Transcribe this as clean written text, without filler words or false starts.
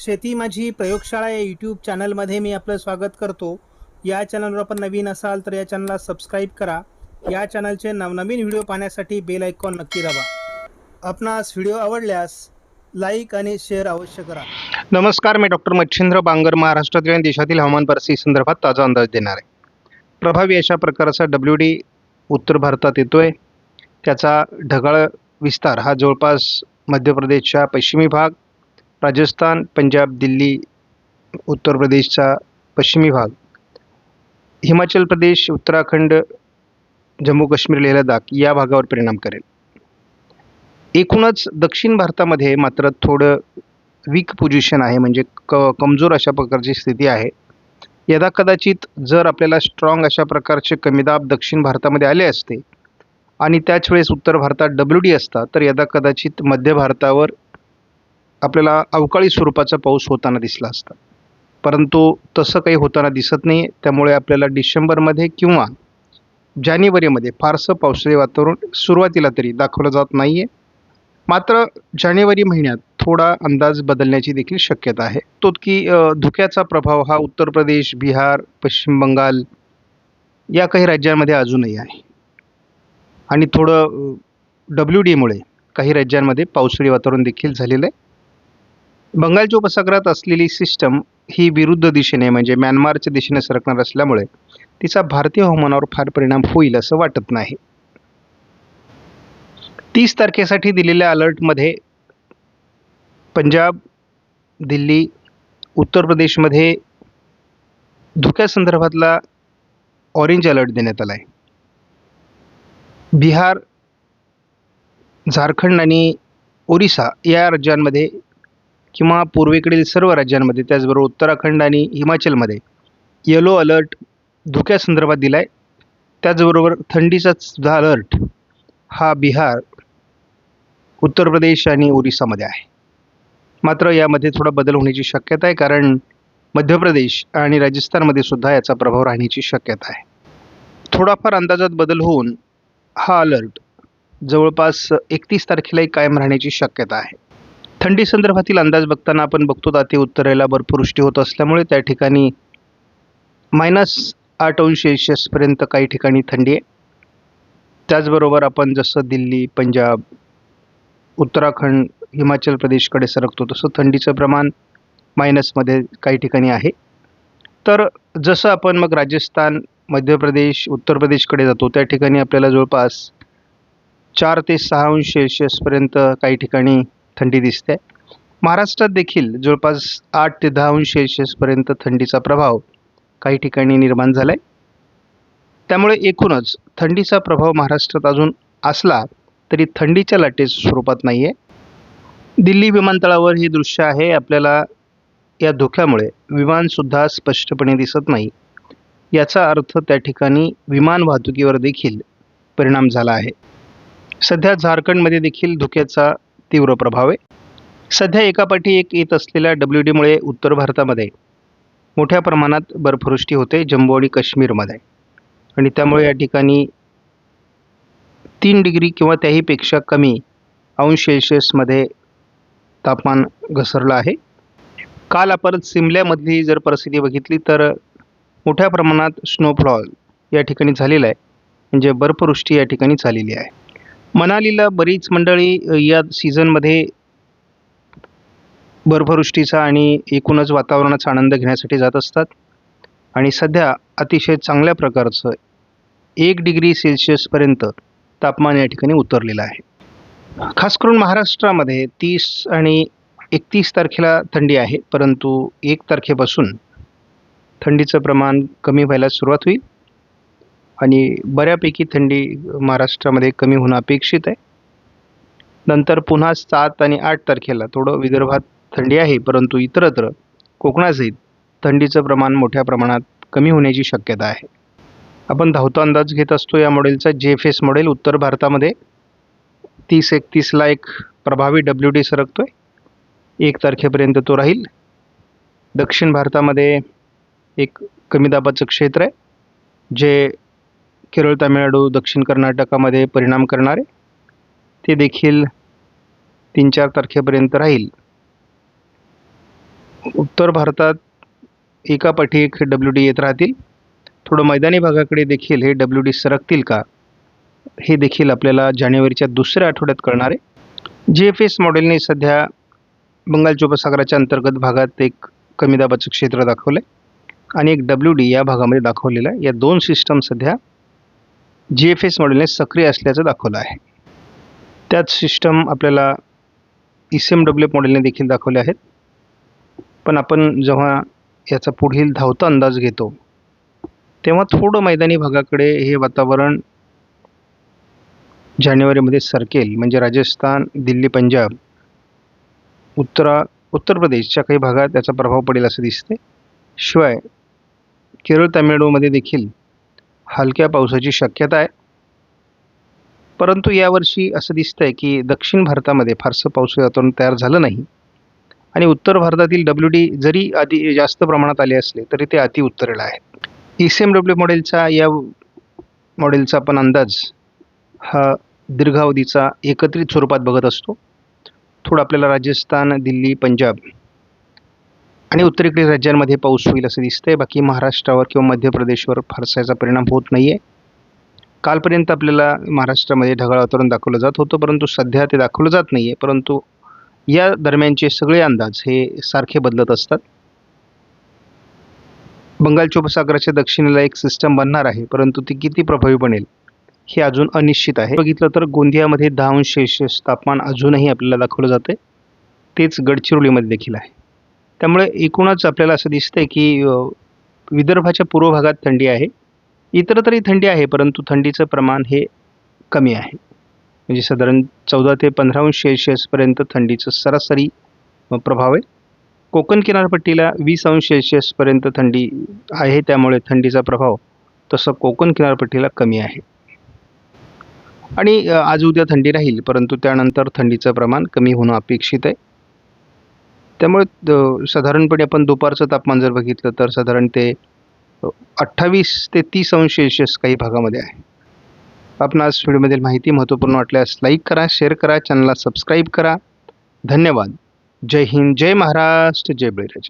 शेती माझी प्रयोगशाळा या यूट्यूब चॅनलमध्ये मी आपलं स्वागत करतो. या चॅनलवर आपण नवीन असाल तर या चॅनलला सबस्क्राईब करा. या चॅनलचे नवनवीन व्हिडिओ पाहण्यासाठी बेल आयकॉन नक्की दाबा. आपणास व्हिडिओ आवडल्यास लाईक आणि शेअर अवश्य करा. नमस्कार, मी डॉक्टर मच्छिंद्र बांगर महाराष्ट्रातील आणि देशातील हवामान परिस्थितीसंदर्भात ताजा अंदाज देणार आहे. प्रभावी अशा प्रकारचा WD उत्तर भारतात येतोय. त्याचा ढगाळ विस्तार हा जवळपास मध्य प्रदेशच्या पश्चिमी भाग, राजस्थान, पंजाब, दिल्ली, उत्तर प्रदेशचा पश्चिमी भाग, हिमाचल प्रदेश, उत्तराखंड, जम्मू काश्मीर, लेह लडाख या भागावर परिणाम करेल. एकूणच दक्षिण भारतामध्ये मात्र थोडं वीक पोझिशन आहे, म्हणजे कमजोर अशा प्रकारची स्थिती आहे. यदा कदाचित जर आपल्याला स्ट्रॉंग अशा प्रकारचे कमीदाब दक्षिण भारतामध्ये आले असते आणि त्याच वेळेस उत्तर भारतात WD असता तर यदा कदाचित मध्य भारतावर आपल्याला अवकाळी स्वरूपाचा पाऊस होताना दिसला असता. परंतु तसं काही होताना दिसत नाही. त्यामुळे आपल्याला डिसेंबरमध्ये किंवा जानेवारीमध्ये फारसं पावसाळी वातावरण सुरुवातीला तरी दाखवलं जात नाही आहे. मात्र जानेवारी महिन्यात थोडा अंदाज बदलण्याची देखील शक्यता आहे. तो की धुक्याचा प्रभाव हा उत्तर प्रदेश, बिहार, पश्चिम बंगाल या काही राज्यांमध्ये अजूनही आहे आणि थोडं WDमुळे काही राज्यांमध्ये पावसाळी वातावरण देखील झालेलं आहे. बंगालच्या उपसागरात असलेली सिस्टम ही विरुद्ध दिशेने म्हणजे म्यानमारच्या दिशेने सरकणार असल्यामुळे तिचा भारतीय हवामानावर फार परिणाम होईल असं वाटत नाही. 30 तारखेसाठी दिलेल्या अलर्टमध्ये पंजाब, दिल्ली, उत्तर प्रदेशमध्ये धुक्यासंदर्भातला ऑरेंज अलर्ट देण्यात आला आहे. बिहार, झारखंड आणि ओरिसा या राज्यांमध्ये किंवा पूर्वेकडील सर्व राज्यांमध्ये, त्याचबरोबर उत्तराखंड आणि हिमाचलमध्ये येलो अलर्ट धुक्यासंदर्भात दिला आहे. त्याचबरोबर थंडीचा सुद्धा अलर्ट हा बिहार, उत्तर प्रदेश आणि ओरिसामध्ये आहे. मात्र यामध्ये थोडा बदल होण्याची शक्यता आहे, कारण मध्य प्रदेश आणि राजस्थानमध्ये सुद्धा याचा प्रभाव राहण्याची शक्यता आहे. थोडाफार अंदाजात बदल होऊन हा अलर्ट जवळपास 31 तारखेलाही कायम राहण्याची शक्यता आहे. थंडी संदर्भातील अंदाज बघताना आपण बघतो अति उत्तरेला बर्फवृष्टी होत असल्यामुळे त्या ठिकाणी -8°C काही ठिकाणी थंडी आहे. त्याचबरोबर आपण जसं दिल्ली, पंजाब, उत्तराखंड, हिमाचल प्रदेशकडे सरकतो तसं थंडीचं प्रमाण मायनसमध्ये काही ठिकाणी आहे. तर जसं आपण मग राजस्थान, मध्य प्रदेश, उत्तर प्रदेशकडे जातो त्या ठिकाणी आपल्याला जवळपास 4 ते 6° काही ठिकाणी थंडी दिसते. महाराष्ट्रात देखील जवळपास 8 ते 10° थंडीचा प्रभाव काही ठिकाणी निर्माण झाला आहे. त्यामुळे एकूणच थंडीचा प्रभाव महाराष्ट्रात अजून असला तरी थंडीच्या लाटेच्या स्वरूपात नाही आहे. दिल्ली विमानतळावर हे दृश्य आहे. आपल्याला या धुक्यामुळे विमानसुद्धा स्पष्टपणे दिसत नाही. याचा अर्थ त्या ठिकाणी विमान वाहतुकीवर देखील परिणाम झाला आहे. सध्या झारखंडमध्ये देखील धुक्याचा तीव्र प्रभाव आहे. सध्या एकापाठी एक येत असलेल्या WDमुळे उत्तर भारतामध्ये मोठ्या प्रमाणात बर्फवृष्टी होते, जम्मू आणि काश्मीरमध्ये, आणि त्यामुळे या ठिकाणी 3 डिग्री किंवा त्याहीपेक्षा कमी अंश सेल्सिअसमध्ये तापमान घसरलं आहे. काल आपण सिमल्यामधली जर परिस्थिती बघितली तर मोठ्या प्रमाणात स्नोफॉल या ठिकाणी झालेला आहे, म्हणजे बर्फवृष्टी या ठिकाणी झालेली आहे. मनालीला बरीच मंडळी या सीझनमध्ये बर्फवृष्टीचा आणि एकूणच वातावरणाचा आनंद घेण्यासाठी जात असतात आणि सध्या अतिशय चांगल्या प्रकारचं 1°C तापमान या ठिकाणी उतरलेलं आहे. खास करून महाराष्ट्रामध्ये 30 आणि 31 तारखेला थंडी आहे, परंतु 1 तारखेपासून थंडीचं प्रमाण कमी व्हायला सुरुवात होईल आणि बऱ्यापैकी थंडी महाराष्ट्रामध्ये कमी होणं अपेक्षित आहे. नंतर पुन्हा 7 आणि 8 तारखेला थोडं विदर्भात थंडी आहे, परंतु इतरत्र कोकणासहित थंडीचं प्रमाण मोठ्या प्रमाणात कमी होण्याची शक्यता आहे. आपण धावता अंदाज घेत असतो या मॉडेलचा. JFS मॉडेल उत्तर भारतामध्ये 30-31ला एक प्रभावी WD सरकतोय. 1 तारखेपर्यंत तो राहील. दक्षिण भारतामध्ये एक कमी दाबाचं क्षेत्र आहे जे केरळ, तामिळनाडू, दक्षिण कर्नाटकामध्ये परिणाम करणारे, ते देखील 3-4 तारखेपर्यंत राहील. उत्तर भारतात एकापाठी एक WD येत राहतील. थोडं मैदानी भागाकडे देखील हे WD सरकतील का, हे देखील आपल्याला जानेवारीच्या दुसऱ्या आठवड्यात कळणार आहे. GFS मॉडेलने सध्या बंगालच्या उपसागराच्या अंतर्गत भागात एक कमी दाबाचं क्षेत्र दाखवलं आहे आणि एक WD या भागामध्ये दाखवलेलं आहे. या दोन सिस्टम सध्या GFS मॉडेलने सक्रिय असल्याचं दाखवलं आहे. त्याच सिस्टम आपल्याला ECMWF मॉडेलने देखील दाखवले आहेत. पण आपण जेव्हा याचा पुढील धावता अंदाज घेतो तेव्हा थोडं मैदानी भागाकडे हे वातावरण जानेवारीमध्ये सरकेल. म्हणजे राजस्थान, दिल्ली, पंजाब, उत्तर प्रदेशच्या काही भागात त्याचा प्रभाव पडेल असं दिसते. शिवाय केरळ, तामिळनाडूमध्ये देखील हलक्या पावसाची शक्यता आहे. परंतु यावर्षी असं दिसतंय की दक्षिण भारतामध्ये फारसं पावसाचं वातावरण तयार झालं नाही आणि उत्तर भारतातील WD जरी आधी जास्त प्रमाणात आले असले तरी ते अति उत्तरेला आहेत. ECMWF मॉडेलचा आपण अंदाज हा दीर्घावधीचा एकत्रित स्वरूपात बघत असतो. थोडं आपल्याला राजस्थान, दिल्ली, पंजाब आणि उत्तरेकडील राज्यांमध्ये पाऊस होईल असं दिसतंय. बाकी महाराष्ट्रावर किंवा मध्य प्रदेशवर फारसा याचा परिणाम होत नाही आहे. कालपर्यंत आपल्याला महाराष्ट्रामध्ये ढगाळ वातावरण दाखवलं जात होतं, परंतु सध्या ते दाखवलं जात नाही आहे. परंतु या दरम्यानचे सगळे अंदाज हे सारखे बदलत असतात. बंगालच्या उपसागराच्या दक्षिणेला एक सिस्टम बनणार आहे, परंतु ती किती प्रभावी बनेल हे अजून अनिश्चित आहे. बघितलं तर गोंदियामध्ये 10° तापमान अजूनही आपल्याला दाखवलं जाते. तेच गडचिरोलीमध्ये देखील आहे. त्यामुळे एकूणच आपल्याला असं दिसतंय की विदर्भाच्या पूर्व भागात थंडी आहे. इतरत्रही थंडी आहे, परंतु थंडीचं प्रमाण हे कमी आहे. म्हणजे साधारण 14 ते 15° पर्यंत थंडीचं सरासरी प्रभाव आहे. कोकण किनारपट्टीला 20° पर्यंत थंडी आहे. त्यामुळे थंडीचा प्रभाव तसं कोकण किनारपट्टीला कमी आहे. आणि आज उद्या थंडी राहील, परंतु त्यानंतर थंडीचं प्रमाण कमी होणं अपेक्षित आहे. त्यामुळे साधारणपणे आपण दुपारचं तापमान जर बघितलं तर साधारण ते 28 ते 30° काही भागामध्ये आहे. आपणास व्हिडिओमधील माहिती महत्त्वपूर्ण वाटल्यास लाईक करा, शेअर करा, चॅनलला सबस्क्राईब करा. धन्यवाद. जय हिंद, जय महाराष्ट्र, जय बळीराजा.